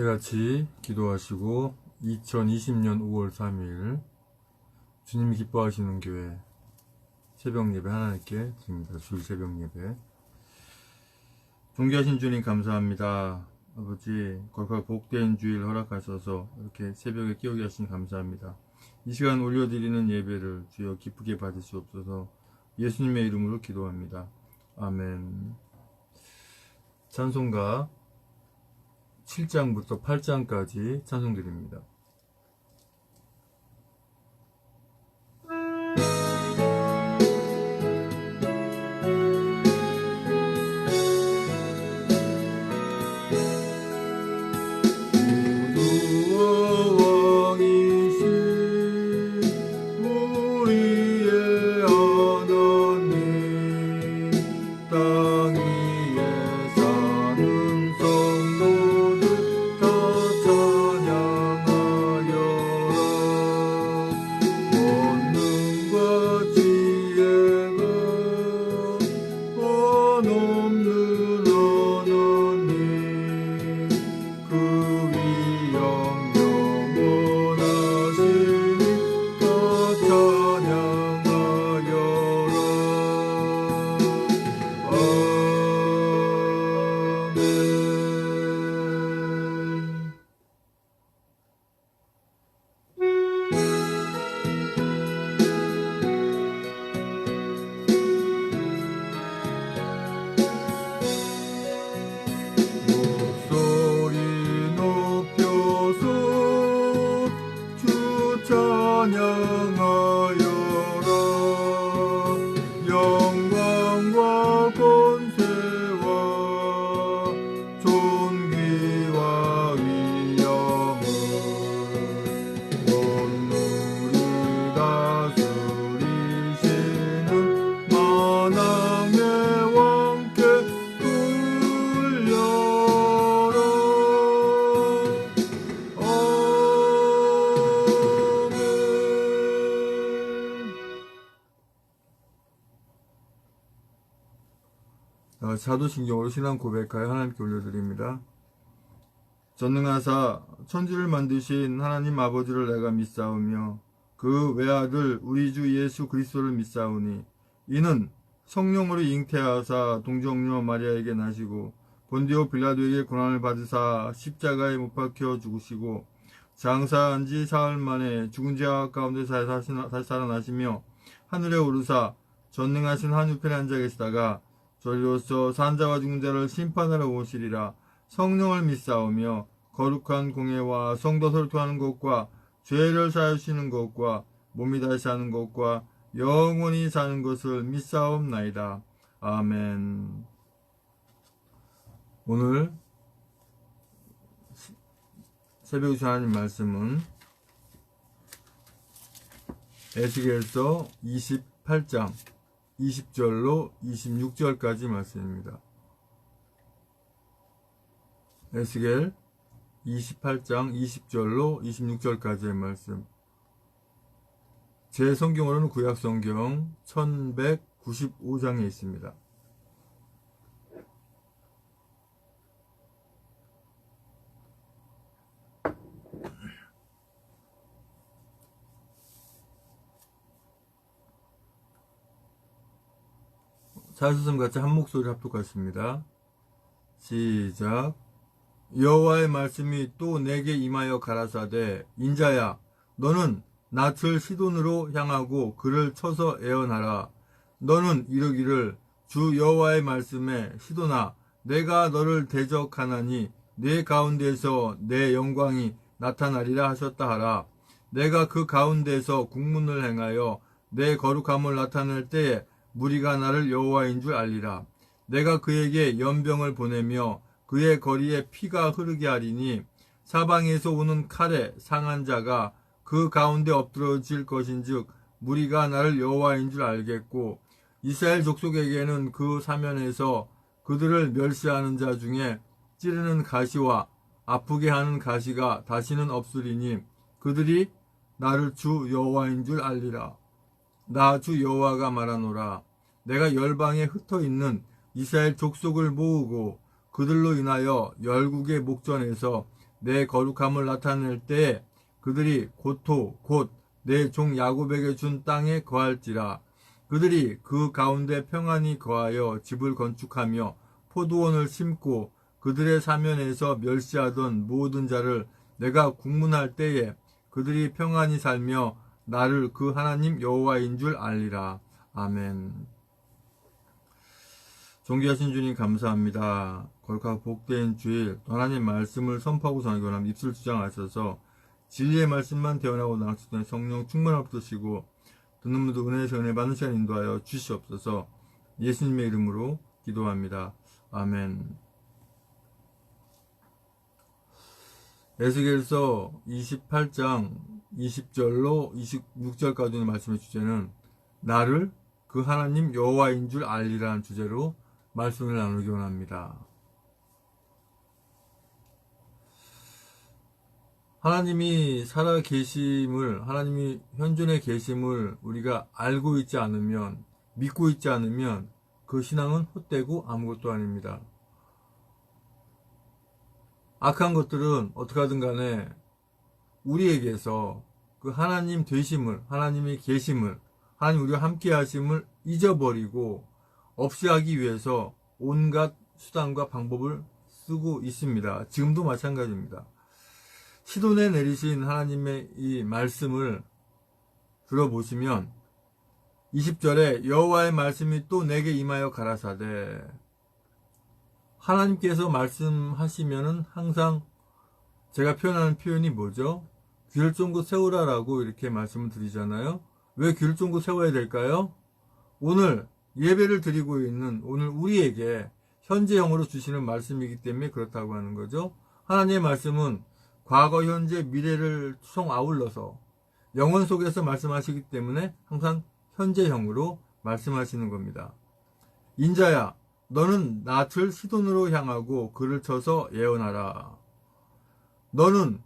같이 기도하시고 2020년 5월 3일 주님이 기뻐하시는 교회 새벽 예배 하나님께 드립니다. 주일 새벽 예배. 존귀하신 주님 감사합니다. 아버지 거룩하고 복된 주일 허락하셔서 이렇게 새벽에 깨우게 하시니 감사합니다. 이 시간 올려드리는 예배를 주여 기쁘게 받으시옵소서. 예수님의 이름으로 기도합니다. 아멘. 찬송가 7장부터 8장까지 찬송드립니다. 사도신경으로 신앙 고백하여 하나님께 올려드립니다. 전능하사 천지를 만드신 하나님 아버지를 내가 믿사오며 그 외아들 우리 주 예수 그리스도를 믿사오니 이는 성령으로 잉태하사 동정녀 마리아에게 나시고 본디오 빌라도에게 고난을 받으사 십자가에 못 박혀 죽으시고 장사한 지 사흘 만에 죽은 자 가운데 다시 살아나시며 하늘에 오르사 전능하신 한우편에 앉아 계시다가 저리로서 산자와 죽은 자를 심판하러 오시리라. 성령을 믿사오며 거룩한 공예와 성도 설교하는 것과 죄를 사하시는 것과 몸이 다시 사는 것과 영원히 사는 것을 믿사옵나이다. 아멘. 오늘 새벽 주신 하나님 말씀은 에스겔서 28장 20절로 26절까지 말씀입니다. 에스겔 28장 20절로 26절까지의 말씀. 제 성경으로는 구약성경 1195장에 있습니다. 자수성같이 한 목소리 합독하십니다. 시작. 여호와의 말씀이 또 내게 임하여 가라사대 인자야 너는 낯을 시돈으로 향하고 그를 쳐서 애언하라. 너는 이르기를 주 여호와의 말씀에 시돈아 내가 너를 대적하나니 네 가운데서 내 영광이 나타나리라 하셨다 하라. 내가 그 가운데서 국문을 행하여 내 거룩함을 나타낼 때에 무리가 나를 여호와인 줄 알리라. 내가 그에게 연병을 보내며 그의 거리에 피가 흐르게 하리니 사방에서 오는 칼에 상한 자가 그 가운데 엎드러질 것인즉 무리가 나를 여호와인 줄 알겠고 이스라엘 족속에게는 그 사면에서 그들을 멸시하는 자 중에 찌르는 가시와 아프게 하는 가시가 다시는 없으리니 그들이 나를 주 여호와인 줄 알리라. 나 주 여호와가 말하노라. 내가 열방에 흩어있는 이스라엘 족속을 모으고 그들로 인하여 열국의 목전에서 내 거룩함을 나타낼 때에 그들이 곧 내 종 야곱에게 준 땅에 거할지라. 그들이 그 가운데 평안히 거하여 집을 건축하며 포도원을 심고 그들의 사면에서 멸시하던 모든 자를 내가 국문할 때에 그들이 평안히 살며 나를 그 하나님 여호와인 줄 알리라. 아멘. 존귀하신 주님 감사합니다. 거룩하고 복된 주일 하나님 말씀을 선포하고 전하기로 입술 주장하셔서 진리의 말씀만 대언하고 나가시던 성령 충만을 얻으시고 듣는 분도 은혜에서 은혜 받는 시간 인도하여 주시옵소서. 예수님의 이름으로 기도합니다. 아멘. 에스겔서 28장 20절로 26절까지의 말씀의 주제는 나를 그 하나님 여호와인 줄 알리라는 주제로 말씀을 나누기 원합니다. 하나님이 살아 계심을, 하나님이 현존에 계심을 우리가 알고 있지 않으면, 믿고 있지 않으면 그 신앙은 헛되고 아무것도 아닙니다. 악한 것들은 어떻게 하든 간에 우리에게서 그 하나님 되심을, 하나님의 계심을, 하나님 우리와 함께 하심을 잊어버리고 없이 하기 위해서 온갖 수단과 방법을 쓰고 있습니다. 지금도 마찬가지입니다. 시돈에 내리신 하나님의 이 말씀을 들어보시면 20절에 여호와의 말씀이 또 내게 임하여 가라사대. 하나님께서 말씀하시면은 항상 제가 표현하는 표현이 뭐죠? 귀를 쫑긋 세우라라고 이렇게 말씀을 드리잖아요. 왜 귀를 쫑긋 세워야 될까요? 오늘 예배를 드리고 있는 오늘 우리에게 현재형으로 주시는 말씀이기 때문에 그렇다고 하는 거죠. 하나님의 말씀은 과거, 현재, 미래를 총 아울러서 영혼 속에서 말씀하시기 때문에 항상 현재형으로 말씀하시는 겁니다. 인자야, 너는 낯을 시돈으로 향하고 그를 쳐서 예언하라. 너는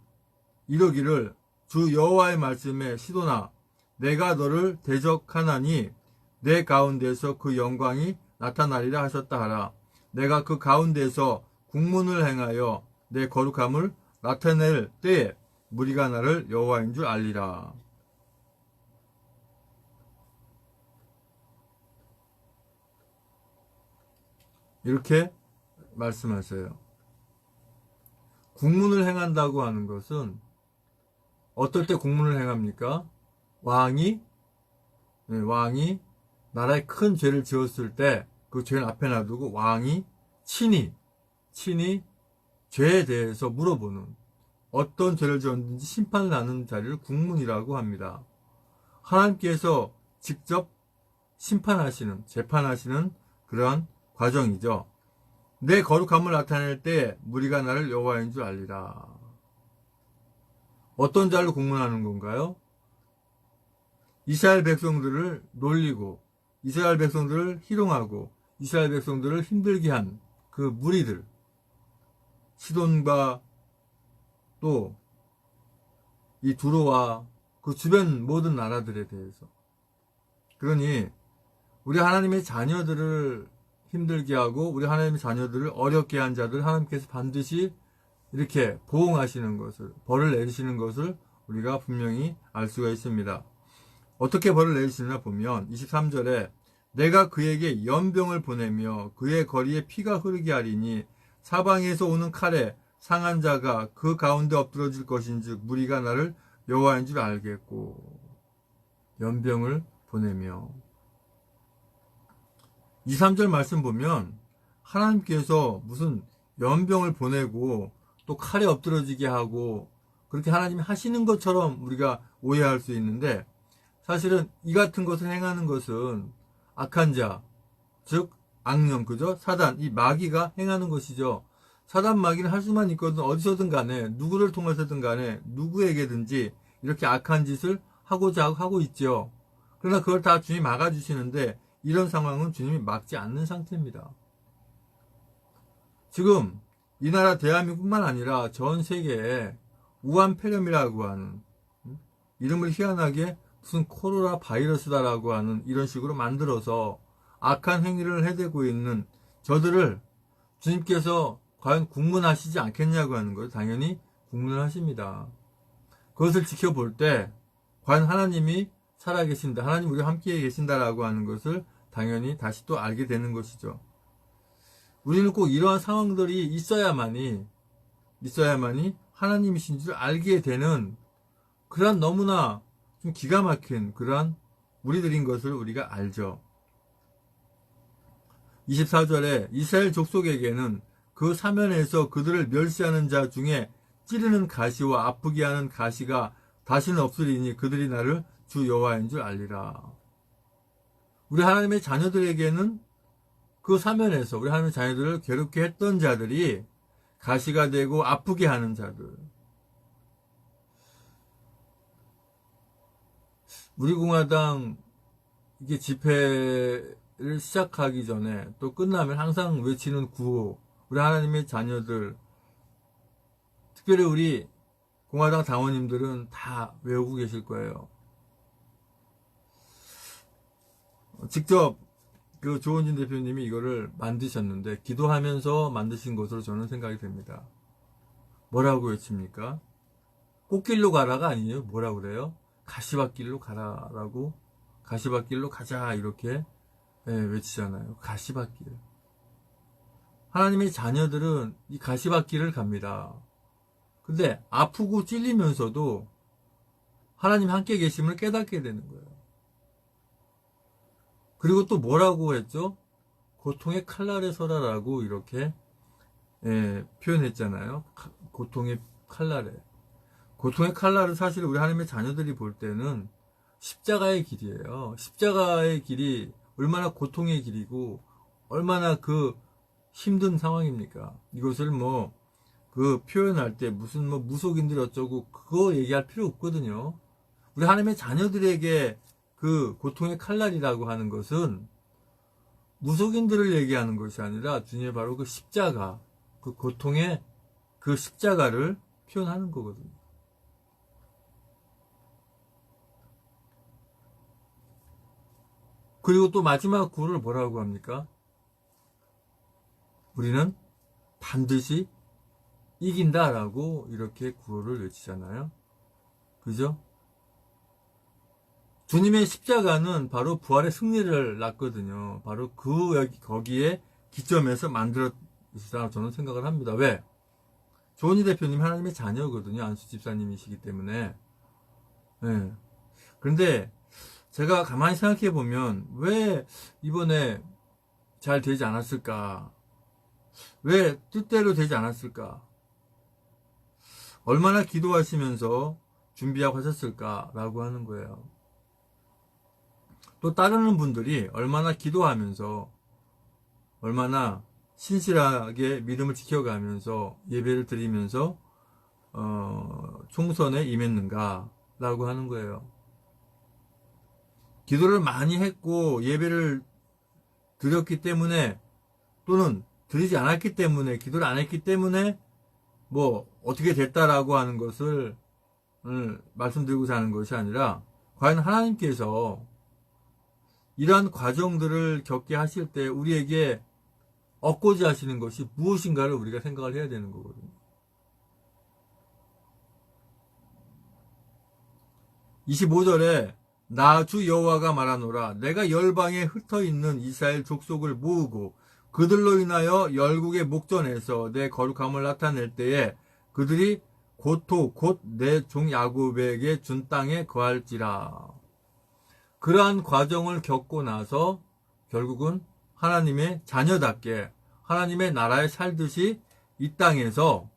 이러기를 주 여호와의 말씀에 시돈아, 내가 너를 대적하나니 내 가운데서 그 영광이 나타나리라 하셨다 하라. 내가 그 가운데서 국문을 행하여 내 거룩함을 나타낼 때에 무리가 나를 여호와인 줄 알리라. 이렇게 말씀하세요. 국문을 행한다고 하는 것은 어떨 때 국문을 행합니까? 왕이 나라에 큰 죄를 지었을 때 그 죄를 앞에 놔두고 왕이 친히 죄에 대해서 물어보는, 어떤 죄를 지었는지 심판을 하는 자리를 국문이라고 합니다. 하나님께서 직접 심판하시는, 재판하시는 그러한 과정이죠. 내 거룩함을 나타낼 때 무리가 나를 여호와인 줄 알리라. 어떤 자를 국문하는 건가요? 이스라엘 백성들을 놀리고 이스라엘 백성들을 희롱하고 이스라엘 백성들을 힘들게 한 그 무리들, 시돈과 또 이 두로와 그 주변 모든 나라들에 대해서. 그러니 우리 하나님의 자녀들을 힘들게 하고 우리 하나님의 자녀들을 어렵게 한 자들 하나님께서 반드시 이렇게 보응하시는 것을, 벌을 내리시는 것을 우리가 분명히 알 수가 있습니다. 어떻게 벌을 내리시느냐 보면 23절에 내가 그에게 연병을 보내며 그의 거리에 피가 흐르게 하리니 사방에서 오는 칼에 상한 자가 그 가운데 엎드러질 것인즉 무리가 나를 여호와인 줄 알겠고. 연병을 보내며 2, 3절 말씀 보면 하나님께서 무슨 연병을 보내고 또 칼에 엎드러지게 하고 그렇게 하나님이 하시는 것처럼 우리가 오해할 수 있는데, 사실은 이 같은 것을 행하는 것은 악한 자, 즉 악령, 그죠? 사단, 이 마귀가 행하는 것이죠. 사단 마귀는 할 수만 있거든. 어디서든 간에 누구를 통해서든 간에 누구에게든지 이렇게 악한 짓을 하고자 하고 있죠. 그러나 그걸 다 주님이 막아주시는데 이런 상황은 주님이 막지 않는 상태입니다. 지금 이 나라 대한민국뿐만 아니라 전 세계에 우한폐렴이라고 하는, 이름을 희한하게 무슨 코로나 바이러스다라고 하는 이런 식으로 만들어서 악한 행위를 해대고 있는 저들을 주님께서 과연 국문하시지 않겠냐고 하는 거예요. 당연히 국문하십니다. 그것을 지켜볼 때 과연 하나님이 살아계신다, 하나님 우리와 함께 계신다라고 하는 것을 당연히 다시 또 알게 되는 것이죠. 우리는 꼭 이러한 상황들이 있어야만이 하나님이신 줄 알게 되는 그러한 너무나 좀 기가 막힌 그러한 우리들인 것을 우리가 알죠. 24절에 이스라엘 족속에게는 그 사면에서 그들을 멸시하는 자 중에 찌르는 가시와 아프게 하는 가시가 다시는 없으리니 그들이 나를 주 여호와인 줄 알리라. 우리 하나님의 자녀들에게는 그 사면에서 우리 하나님의 자녀들을 괴롭게 했던 자들이 가시가 되고 아프게 하는 자들. 우리 공화당 이게 집회를 시작하기 전에 또 끝나면 항상 외치는 구호. 우리 하나님의 자녀들, 특별히 우리 공화당 당원님들은 다 외우고 계실 거예요. 직접 그 조원진 대표님이 이거를 만드셨는데 기도하면서 만드신 것으로 저는 생각이 됩니다. 뭐라고 외칩니까? 꽃길로 가라가 아니에요. 뭐라고 그래요? 가시밭길로 가라라고, 가시밭길로 가자 이렇게 외치잖아요. 가시밭길. 하나님의 자녀들은 이 가시밭길을 갑니다. 근데 아프고 찔리면서도 하나님 함께 계심을 깨닫게 되는 거예요. 그리고 또 뭐라고 했죠? 고통의 칼날에 서라라고 이렇게 표현했잖아요. 고통의 칼날에. 고통의 칼날은 사실 우리 하나님의 자녀들이 볼 때는 십자가의 길이에요. 십자가의 길이 얼마나 고통의 길이고 얼마나 그 힘든 상황입니까? 이것을 그 표현할 때 무슨 무속인들 어쩌고 그거 얘기할 필요 없거든요. 우리 하나님의 자녀들에게 그 고통의 칼날이라고 하는 것은 무속인들을 얘기하는 것이 아니라 주님의 바로 그 십자가, 그 고통의 그 십자가를 표현하는 거거든요. 그리고 또 마지막 구호를 뭐라고 합니까? 우리는 반드시 이긴다라고 이렇게 구호를 외치잖아요. 그죠? 주님의 십자가는 바로 부활의 승리를 낳거든요. 바로 거기에 기점에서 만들었다고 저는 생각을 합니다. 왜? 조은희 대표님 하나님의 자녀거든요. 안수 집사님이시기 때문에. 네. 그런데 제가 가만히 생각해 보면 왜 이번에 잘 되지 않았을까? 왜 뜻대로 되지 않았을까? 얼마나 기도하시면서 준비하고 하셨을까라고 하는 거예요. 또 따르는 분들이 얼마나 기도하면서 얼마나 신실하게 믿음을 지켜가면서 예배를 드리면서 총선에 임했는가라고 하는 거예요. 기도를 많이 했고 예배를 드렸기 때문에 또는 드리지 않았기 때문에 기도를 안 했기 때문에 어떻게 됐다라고 하는 것을 말씀드리고자 하는 것이 아니라 과연 하나님께서 이러한 과정들을 겪게 하실 때 우리에게 얻고자 하시는 것이 무엇인가를 우리가 생각을 해야 되는 거거든요. 25절에 나 주 여호와가 말하노라 내가 열방에 흩어있는 이스라엘 족속을 모으고 그들로 인하여 열국의 목전에서 내 거룩함을 나타낼 때에 그들이 곧 내 종 야곱에게 준 땅에 거할지라. 그러한 과정을 겪고 나서 결국은 하나님의 자녀답게 하나님의 나라에 살듯이 이 땅에서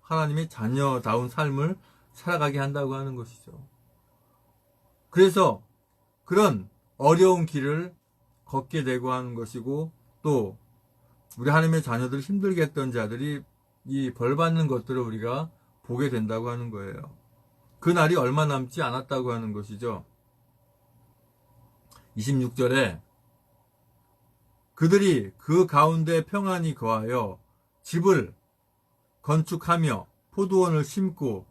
하나님의 자녀다운 삶을 살아가게 한다고 하는 것이죠. 그래서 그런 어려운 길을 걷게 되고 하는 것이고 또 우리 하나님의 자녀들 힘들게 했던 자들이 이 벌받는 것들을 우리가 보게 된다고 하는 거예요. 그 날이 얼마 남지 않았다고 하는 것이죠. 26절에 그들이 그 가운데 평안히 거하여 집을 건축하며 포도원을 심고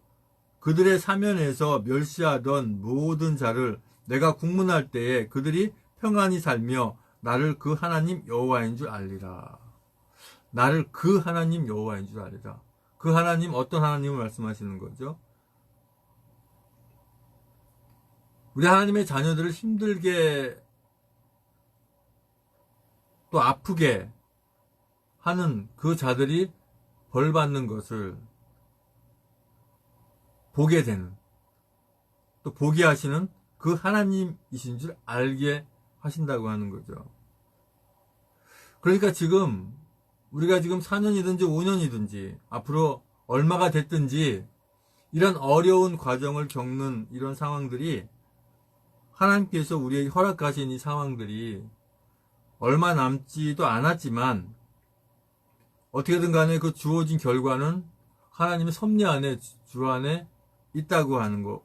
그들의 사면에서 멸시하던 모든 자를 내가 국문할 때에 그들이 평안히 살며 나를 그 하나님 여호와인 줄 알리라. 나를 그 하나님 여호와인 줄 알리라. 그 하나님 어떤 하나님을 말씀하시는 거죠? 우리 하나님의 자녀들을 힘들게 또 아프게 하는 그 자들이 벌 받는 것을 보게 되는, 또 보게 하시는 그 하나님이신 줄 알게 하신다고 하는 거죠. 그러니까 지금 우리가 지금 4년이든지 5년이든지 앞으로 얼마가 됐든지 이런 어려운 과정을 겪는 이런 상황들이, 하나님께서 우리에게 허락하신 이 상황들이 얼마 남지도 않았지만 어떻게든 간에 그 주어진 결과는 하나님의 섭리 안에, 주 안에 있다고 하는 거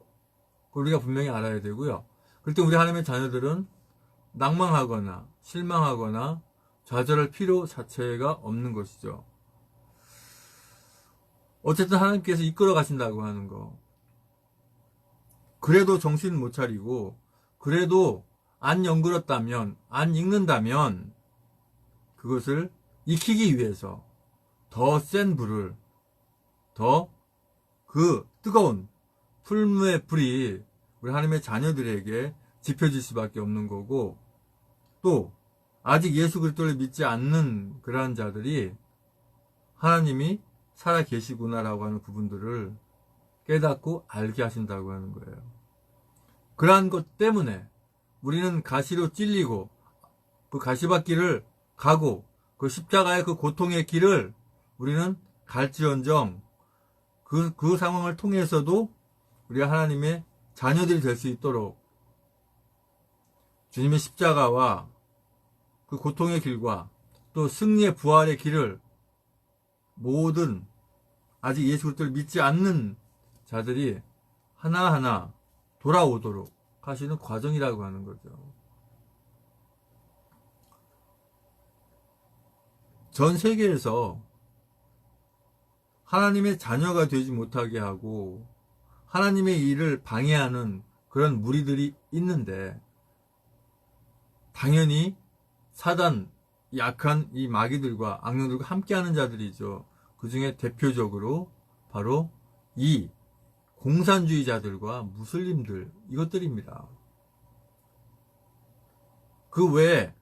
우리가 분명히 알아야 되고요. 그럴 때 우리 하나님의 자녀들은 낭망하거나 실망하거나 좌절할 필요 자체가 없는 것이죠. 어쨌든 하나님께서 이끌어 가신다고 하는 거. 그래도 정신 못 차리고, 그래도 안 연그렀다면, 안 익는다면 그것을 익히기 위해서 더 센 불을, 더 그 뜨거운 풀무의 불이 우리 하나님의 자녀들에게 지펴질 수밖에 없는 거고, 또 아직 예수 그리스도를 믿지 않는 그러한 자들이 하나님이 살아 계시구나라고 하는 부분들을 깨닫고 알게 하신다고 하는 거예요. 그러한 것 때문에 우리는 가시로 찔리고 그 가시밭길을 가고 그 십자가의 그 고통의 길을 우리는 갈지언정 그 상황을 통해서도 우리가 하나님의 자녀들이 될 수 있도록 주님의 십자가와 그 고통의 길과 또 승리의 부활의 길을 모든 아직 예수 그리스도를 믿지 않는 자들이 하나하나 돌아오도록 하시는 과정이라고 하는 거죠. 전 세계에서 하나님의 자녀가 되지 못하게 하고 하나님의 일을 방해하는 그런 무리들이 있는데, 당연히 사단, 약한 이 마귀들과 악령들과 함께하는 자들이죠. 그 중에 대표적으로 바로 이 공산주의자들과 무슬림들, 이것들입니다. 그 외에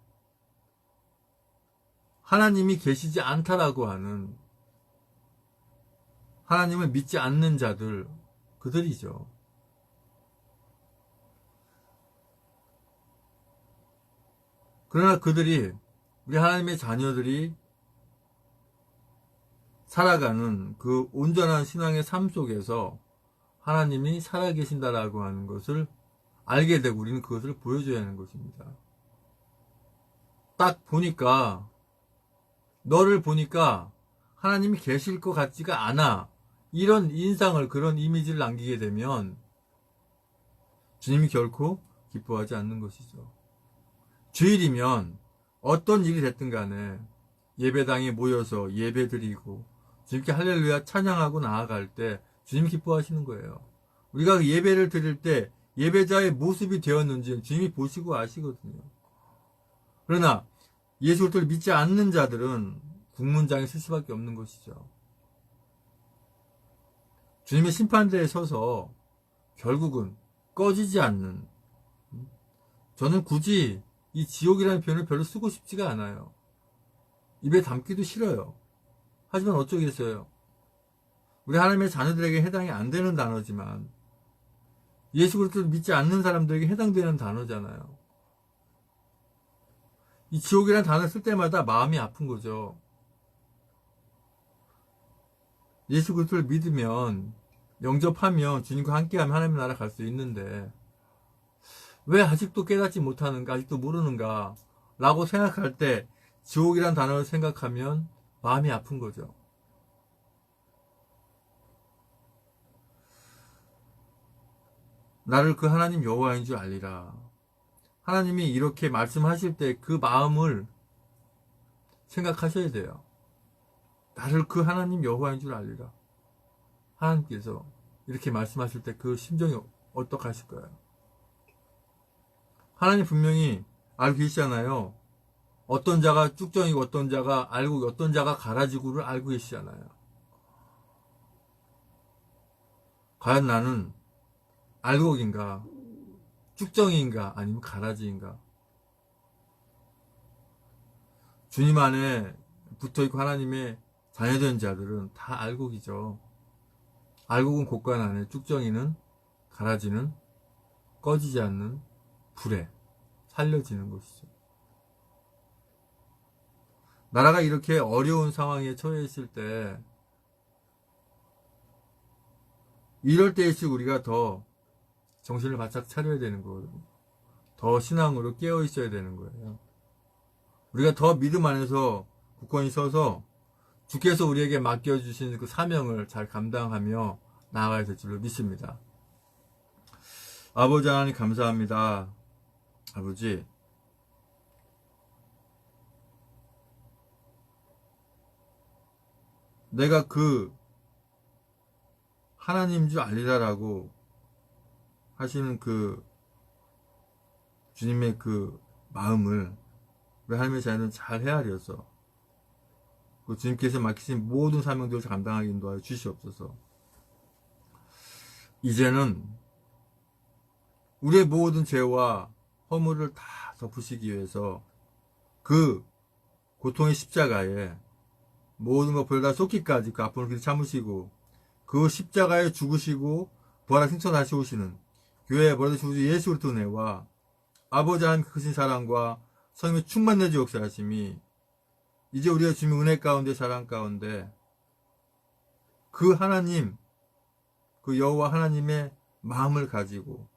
하나님이 계시지 않다라고 하는, 하나님을 믿지 않는 자들, 그들이죠. 그러나 그들이, 우리 하나님의 자녀들이 살아가는 그 온전한 신앙의 삶 속에서 하나님이 살아계신다라고 하는 것을 알게 되고 우리는 그것을 보여줘야 하는 것입니다. 딱 보니까, 너를 보니까 하나님이 계실 것 같지가 않아. 이런 인상을, 그런 이미지를 남기게 되면 주님이 결코 기뻐하지 않는 것이죠. 주일이면 어떤 일이 됐든 간에 예배당에 모여서 예배 드리고 주님께 할렐루야 찬양하고 나아갈 때 주님이 기뻐하시는 거예요. 우리가 그 예배를 드릴 때 예배자의 모습이 되었는지 주님이 보시고 아시거든요. 그러나 예수 그리스도를 믿지 않는 자들은 국문장에 쓸 수밖에 없는 것이죠. 주님의 심판대에 서서 결국은 꺼지지 않는, 저는 굳이 이 지옥이라는 표현을 별로 쓰고 싶지가 않아요. 입에 담기도 싫어요. 하지만 어쩌겠어요. 우리 하나님의 자녀들에게 해당이 안 되는 단어지만 예수 그리스도를 믿지 않는 사람들에게 해당되는 단어잖아요. 이 지옥이라는 단어를 쓸 때마다 마음이 아픈 거죠. 예수 그리스도를 믿으면, 영접하면 주님과 함께하면 하나님 나라 갈 수 있는데 왜 아직도 깨닫지 못하는가, 아직도 모르는가 라고 생각할 때 지옥이란 단어를 생각하면 마음이 아픈 거죠. 나를 그 하나님 여호와인 줄 알리라. 하나님이 이렇게 말씀하실 때 그 마음을 생각하셔야 돼요. 나를 그 하나님 여호와인 줄 알리라. 하나님께서 이렇게 말씀하실 때 그 심정이 어떡하실 거예요? 하나님 분명히 알고 계시잖아요. 어떤 자가 쭉정이고 어떤 자가 알고 어떤 자가 가라지고를 알고 계시잖아요. 과연 나는 알곡인가, 쭉정이인가, 아니면 가라지인가? 주님 안에 붙어있고 하나님의 자녀된 자들은 다 알곡이죠. 알곡은 곳간 안에, 쭉정이는, 가라지는 꺼지지 않는 불에 살려지는 것이죠. 나라가 이렇게 어려운 상황에 처해 있을 때, 이럴 때일수록 우리가 더 정신을 바짝 차려야 되는 거거든요. 더 신앙으로 깨어 있어야 되는 거예요. 우리가 더 믿음 안에서 굳건히 서서 주께서 우리에게 맡겨주신 그 사명을 잘 감당하며 나아가야 될 줄로 믿습니다. 아버지 하나님 감사합니다. 아버지, 내가 그 하나님 줄 알리라라고 하시는 그 주님의 그 마음을 우리 하나님의 자녀는 잘 헤아려서 그 주님께서 맡기신 모든 사명들을 감당하게 인도하여 주시옵소서. 이제는 우리의 모든 죄와 허물을 다 덮으시기 위해서 그 고통의 십자가에 모든 것 보다 쏟기까지 그 아픔을 참으시고 그 십자가에 죽으시고 부활하 승천하시 오시는 교회의 버려두신 우주 예수 그리스도 은혜와 아버지 하나님 크신 사랑과 성령의 충만내주 역사하심이 이제 우리가 주님 은혜 가운데 사랑 가운데 그 하나님 그 여호와 하나님의 마음을 가지고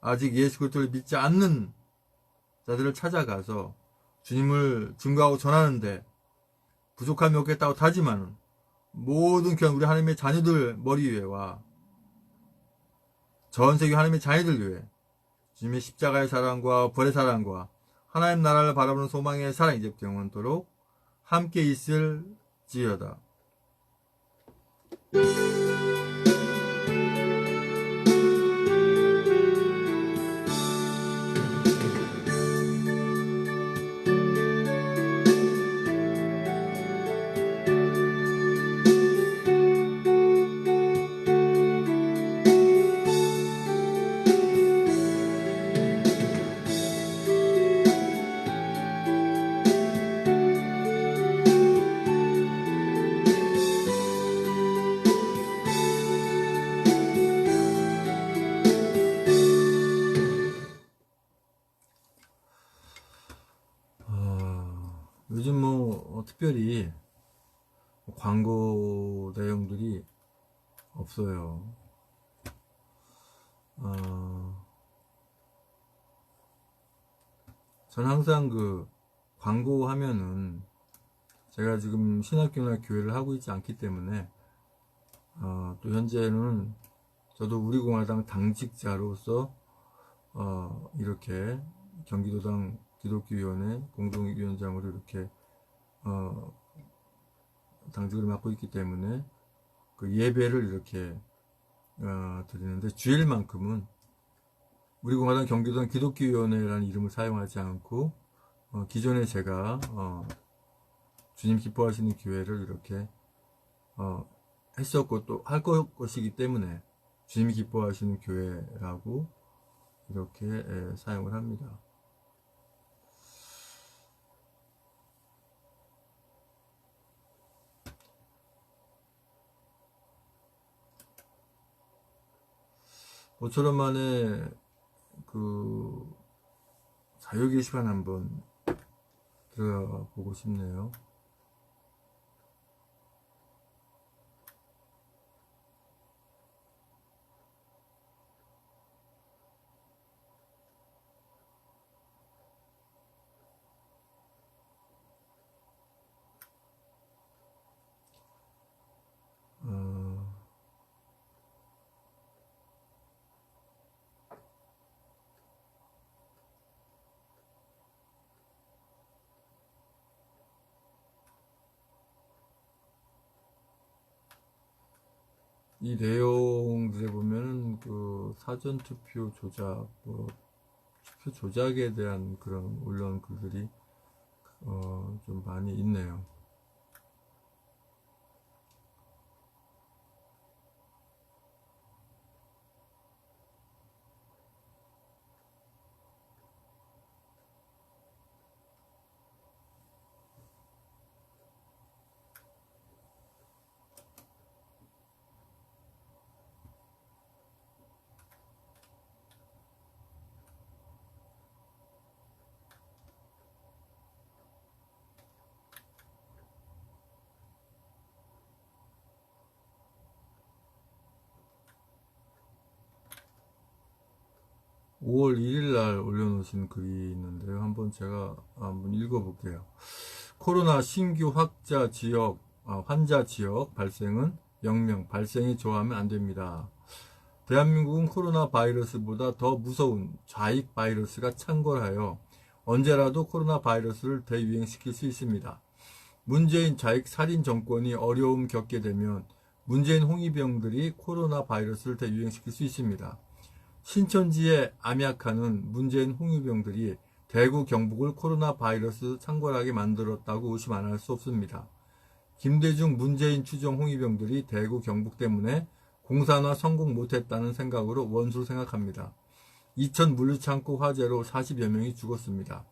아직 예수 그리스도를 믿지 않는 자들을 찾아가서 주님을 증거하고 전하는데 부족함이 없겠다고 다짐하는 모든 교회 우리 하나님의 자녀들 머리 위에와 전 세계 하나님의 자녀들 위해 주님의 십자가의 사랑과 벌의 사랑과 하나님 나라를 바라보는 소망의 사랑 이제부터 영원토록 함께 있을지어다. 요즘 특별히 광고 내용들이 없어요. 저는 항상 그 광고하면은 제가 지금 신학교나 교회를 하고 있지 않기 때문에 또 현재는 저도 우리공화당 당직자로서 이렇게 경기도당 기독교위원회 공동위원장으로 이렇게 당직을 맡고 있기 때문에 그 예배를 이렇게 드리는데 주일만큼은 우리공화당 경기도당 기독교위원회라는 이름을 사용하지 않고 기존에 제가 주님 기뻐하시는 교회를 이렇게 했었고 또 할 것이기 때문에 주님이 기뻐하시는 교회라고 이렇게 사용을 합니다. 모처럼 만에 그 자유 게시판 한번 들어가 보고 싶네요. 이 내용들에 보면은 그 사전투표 조작, 투표 조작에 대한 그런 올라온 글들이 좀 많이 있네요. 5월 1일 날 올려놓으신 글이 있는데요. 한번 제가 한번 읽어볼게요. 코로나 신규 환자 지역 발생은 0명, 발생이 좋아하면 안 됩니다. 대한민국은 코로나 바이러스보다 더 무서운 좌익 바이러스가 창궐하여 언제라도 코로나 바이러스를 대유행시킬 수 있습니다. 문재인 좌익 살인 정권이 어려움 겪게 되면 문재인 홍위병들이 코로나 바이러스를 대유행시킬 수 있습니다. 신천지에 암약하는 문재인 홍위병들이 대구 경북을 코로나 바이러스 창궐하게 만들었다고 의심 안 할 수 없습니다. 김대중 문재인 추종 홍위병들이 대구 경북 때문에 공산화 성공 못했다는 생각으로 원수를 생각합니다. 이천 물류창고 화재로 40여 명이 죽었습니다.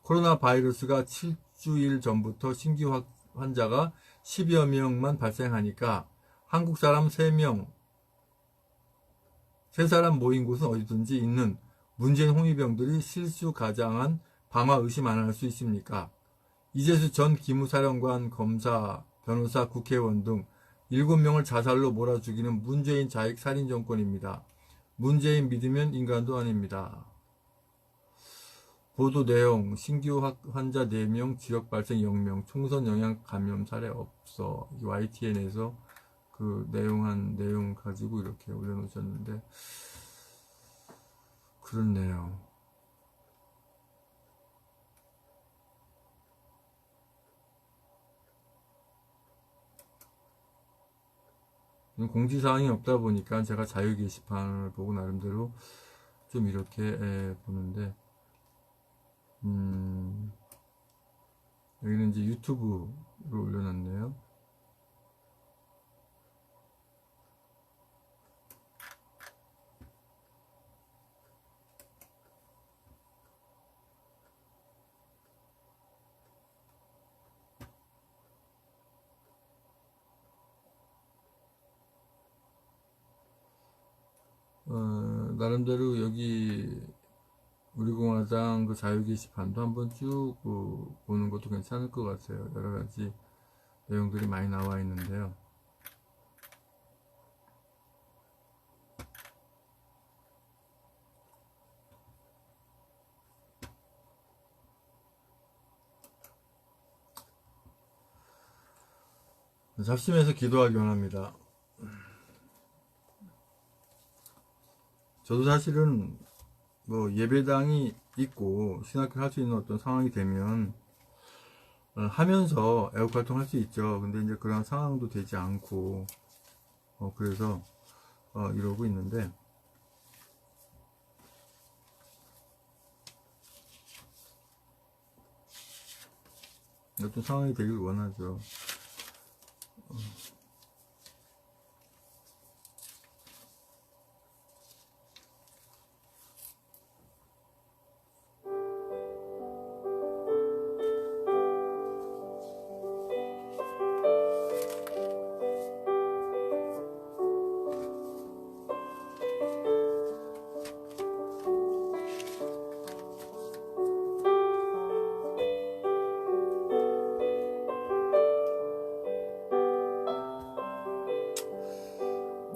코로나 바이러스가 7주일 전부터 신규 환자가 10여 명만 발생하니까 한국 사람 3사람 모인 곳은 어디든지 있는 문재인 홍위병들이 실수 가장한 방화 의심 안 할 수 있습니까? 이재수 전 기무사령관, 검사, 변호사, 국회의원 등 7명을 자살로 몰아 죽이는 문재인 좌익 살인 정권입니다. 문재인 믿으면 인간도 아닙니다. 보도 내용, 신규 환자 4명, 지역 발생 0명, 총선 영향 감염 사례 없어. YTN에서 그 내용 가지고 이렇게 올려놓으셨는데, 그렇네요. 공지사항이 없다 보니까 제가 자유 게시판을 보고 나름대로 좀 이렇게 보는데, 여기는 이제 유튜브로 올려놨네요. 나름대로 여기 우리공화당 그 자유 게시판도 한번 쭉 보는 것도 괜찮을 것 같아요. 여러 가지 내용들이 많이 나와 있는데요. 잡심해서 기도하기 원합니다. 저도 사실은 뭐 예배당이 있고 신학교를 할 수 있는 어떤 상황이 되면 하면서 애국 활동할 수 있죠. 근데 이제 그런 상황도 되지 않고 그래서 이러고 있는데, 어떤 상황이 되길 원하죠.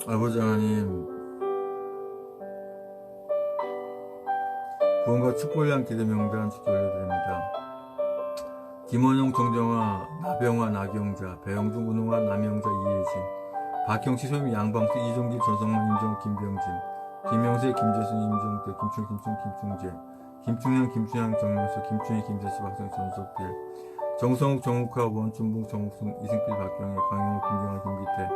아버지 하나님, 구원과 축복을 위한 기도 명단 주께 올려드립니다. 김원용, 정정화, 나병화, 나경자, 배영중, 운홍화, 남영자, 이혜진, 박형치, 소미, 양방수, 이종길, 전성만, 임정욱, 김병진, 김영세, 김재순, 임종대, 김충재, 김충현, 김춘향, 정명수, 김춘희, 김재수, 박성, 전석길, 정성욱, 정욱화, 원춘봉, 정욱순, 이승필, 박경혜, 강영호, 김경환, 김기태,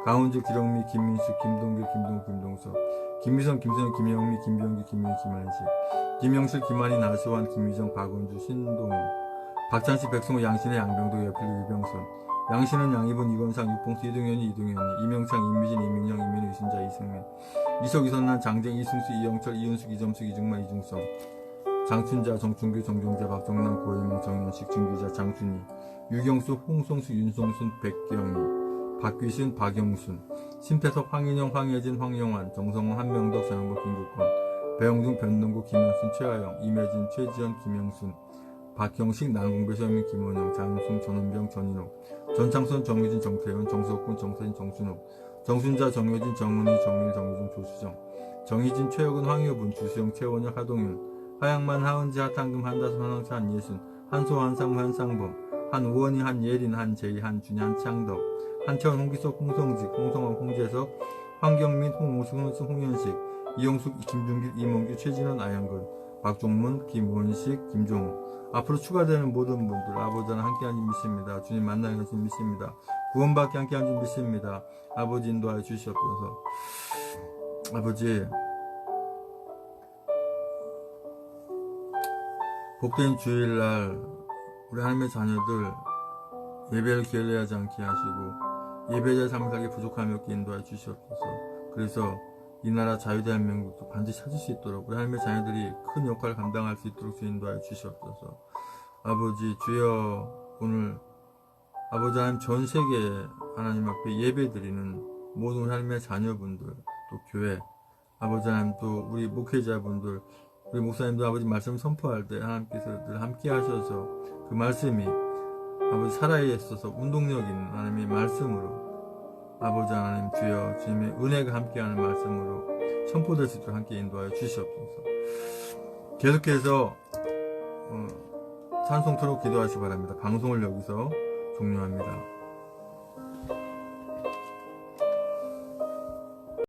강훈주, 기령미, 김민수, 김동길, 김동석, 김미선, 김선영, 김영미, 김병기, 김민희, 김한식, 김영실, 김한희, 나수환, 김미정, 박원주, 신동훈, 박찬식, 백승호, 양신의 양병도, 여필, 유병선, 양신은 양이분, 이건상, 육봉수, 이동현이, 이명창, 임미진, 이민영, 이민우, 유신자, 이승민, 이석, 이선난, 장정, 이승수, 이영철, 이윤숙, 이점숙, 이중만, 이중성, 장춘자, 정춘규, 정종재, 박정남, 고혜명, 정현식, 진기자, 장춘희, 유경수, 홍성수, 윤성순, 백경희, 박귀신, 박영순, 심태석, 황인영, 황혜진, 황영환, 정성호, 한명덕, 전영국, 김국권, 배영중, 변동국, 김현순, 최하영, 임혜진, 최지연, 김영순, 박형식, 남궁배, 서민, 김원영, 장승, 전원병, 전인옥, 전창선, 정유진, 정태현, 정석군, 정서진, 정순옥, 정순자, 정효진, 정은희, 정일, 정유준, 조수정, 정희진, 최혁은, 황효분, 주수영, 최원혁, 하동윤, 하양만, 하은지, 하탄금, 한다솜, 한왕차, 한예순, 한소, 한상무, 한상범, 한우원희, 한예린, 한재희, 한준희, 한창덕, 한채원, 홍기석, 홍성직, 홍성원, 홍재석, 황경민, 홍오승, 홍현식, 이용숙, 김준길, 이몽규, 최진원, 아영근, 박종문, 김원식, 김종우. 앞으로 추가되는 모든 분들 아버지랑 함께한 줄 믿습니다. 주님 만나는 것을 믿습니다. 구원받게 함께한 줄 믿습니다. 아버지 인도하여 주시옵소서. 아버지, 복된 주일날 우리 하나님의 자녀들 예배를 게을리하지 않게 하시고 예배자의 삶을 살기 부족함이 없게 인도하여 주시옵소서. 그래서 이 나라 자유대한민국도 반드시 찾을 수 있도록 우리 하나님의 자녀들이 큰 역할을 감당할 수 있도록 주 인도하여 주시옵소서. 아버지, 주여, 오늘 아버지 하나님 전 세계 하나님 앞에 예배 드리는 모든 우리 하나님의 자녀분들, 또 교회, 아버지 하나님 또 우리 목회자분들, 우리 목사님도 아버지 말씀 선포할 때 하나님께서 늘 함께 하셔서 그 말씀이 아버지 살아에 있어서 운동력 있는 하나님의 말씀으로 아버지 하나님 주여 주님의 은혜가 함께하는 말씀으로 선포될 수 있도록 함께 인도하여 주시옵소서. 계속해서 찬송 틀어 기도하시기 바랍니다. 방송을 여기서 종료합니다.